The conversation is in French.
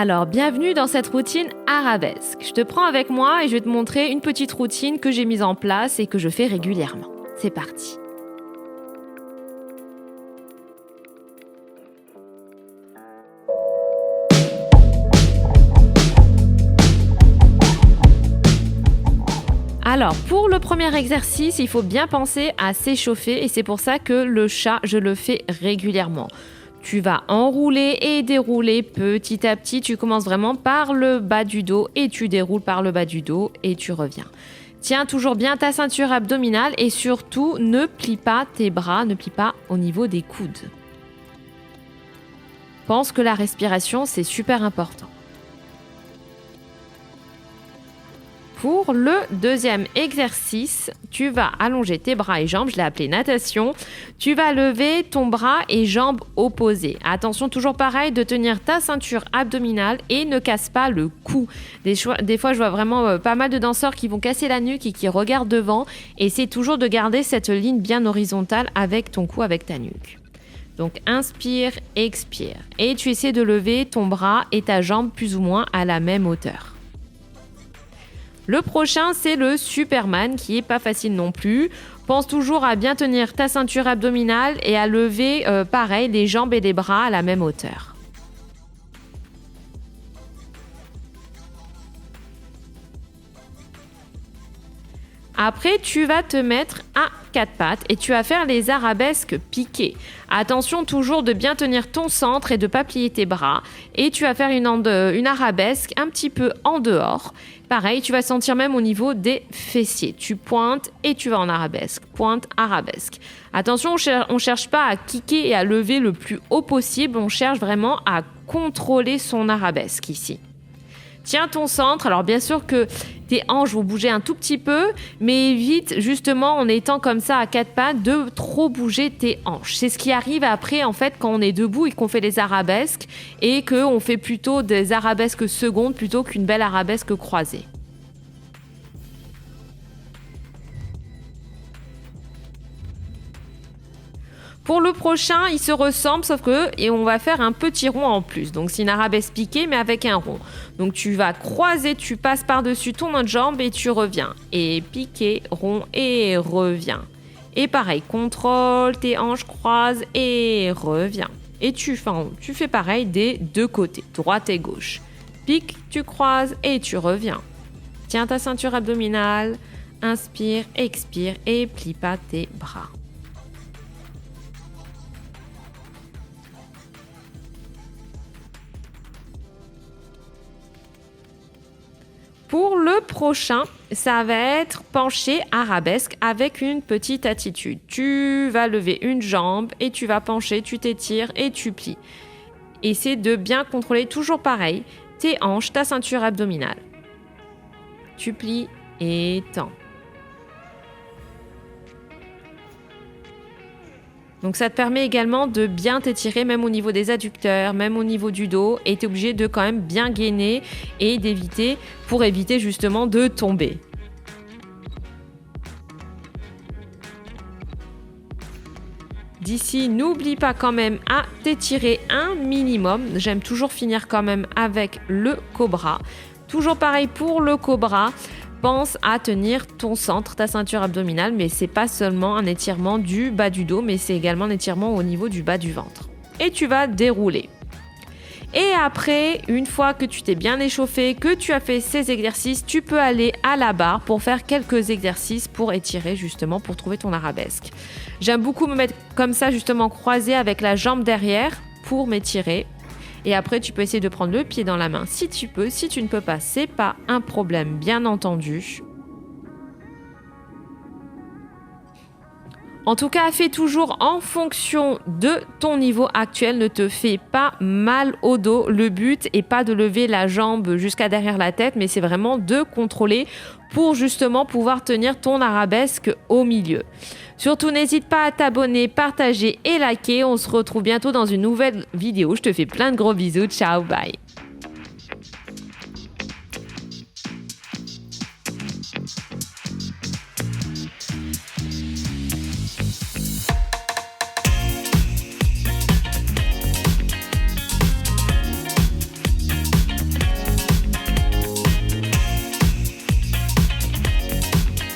Alors, bienvenue dans cette routine arabesque. Je te prends avec moi et je vais te montrer une petite routine que j'ai mise en place et que je fais régulièrement. C'est parti. Alors, pour le premier exercice, il faut bien penser à s'échauffer et c'est pour ça que le chat, je le fais régulièrement. Tu vas enrouler et dérouler petit à petit. Tu commences vraiment par le bas du dos et tu déroules par le bas du dos et tu reviens. Tiens toujours bien ta ceinture abdominale et surtout ne plie pas tes bras, ne plie pas au niveau des coudes. Pense que la respiration, c'est super important. Pour le deuxième exercice, tu vas allonger tes bras et jambes, je l'ai appelé natation. Tu vas lever ton bras et jambes opposées. Attention, toujours pareil, de tenir ta ceinture abdominale et ne casse pas le cou. Des fois, je vois vraiment pas mal de danseurs qui vont casser la nuque et qui regardent devant. Essaie toujours de garder cette ligne bien horizontale avec ton cou, avec ta nuque. Donc, inspire, expire. Et tu essaies de lever ton bras et ta jambe plus ou moins à la même hauteur. Le prochain, c'est le Superman, qui est pas facile non plus. Pense toujours à bien tenir ta ceinture abdominale et à lever, pareil, les jambes et les bras à la même hauteur. Après, tu vas te mettre à quatre pattes et tu vas faire les arabesques piquées. Attention toujours de bien tenir ton centre et de ne pas plier tes bras. Et tu vas faire une arabesque un petit peu en dehors. Pareil, tu vas sentir même au niveau des fessiers. Tu pointes et tu vas en arabesque. Pointe, arabesque. Attention, on ne cherche pas à kicker et à lever le plus haut possible. On cherche vraiment à contrôler son arabesque ici. Tiens ton centre. Alors bien sûr que tes hanches vont bouger un tout petit peu, mais évite justement en étant comme ça à quatre pattes de trop bouger tes hanches. C'est ce qui arrive après en fait quand on est debout et qu'on fait les arabesques et qu'on fait plutôt des arabesques secondes plutôt qu'une belle arabesque croisée. Pour le prochain, il se ressemble, sauf que et on va faire un petit rond en plus. Donc, c'est une arabesque piquée, mais avec un rond. Donc, tu vas croiser, tu passes par-dessus ton autre jambe et tu reviens. Et piqué, rond et reviens. Et pareil, contrôle tes hanches, croise et reviens. Et tu fais pareil des deux côtés, droite et gauche. Pique, tu croises et tu reviens. Tiens ta ceinture abdominale, inspire, expire et plie pas tes bras. Pour le prochain, ça va être penché arabesque avec une petite attitude. Tu vas lever une jambe et tu vas pencher, tu t'étires et tu plies. Essaie de bien contrôler, toujours pareil, tes hanches, ta ceinture abdominale. Tu plies et tends. Donc ça te permet également de bien t'étirer même au niveau des adducteurs, même au niveau du dos et tu es obligé de quand même bien gainer et pour éviter justement de tomber. D'ici, n'oublie pas quand même à t'étirer un minimum. J'aime toujours finir quand même avec le cobra. Toujours pareil pour le cobra. Pense à tenir ton centre, ta ceinture abdominale, mais c'est pas seulement un étirement du bas du dos, mais c'est également un étirement au niveau du bas du ventre. Et tu vas dérouler. Et après, une fois que tu t'es bien échauffé, que tu as fait ces exercices, tu peux aller à la barre pour faire quelques exercices pour étirer justement, pour trouver ton arabesque. J'aime beaucoup me mettre comme ça justement croisé avec la jambe derrière pour m'étirer. Et après, tu peux essayer de prendre le pied dans la main si tu peux. Si tu ne peux pas, c'est pas un problème, bien entendu. En tout cas, fais toujours en fonction de ton niveau actuel. Ne te fais pas mal au dos. Le but n'est pas de lever la jambe jusqu'à derrière la tête, mais c'est vraiment de contrôler pour justement pouvoir tenir ton arabesque au milieu. Surtout, n'hésite pas à t'abonner, partager et liker. On se retrouve bientôt dans une nouvelle vidéo. Je te fais plein de gros bisous. Ciao, bye.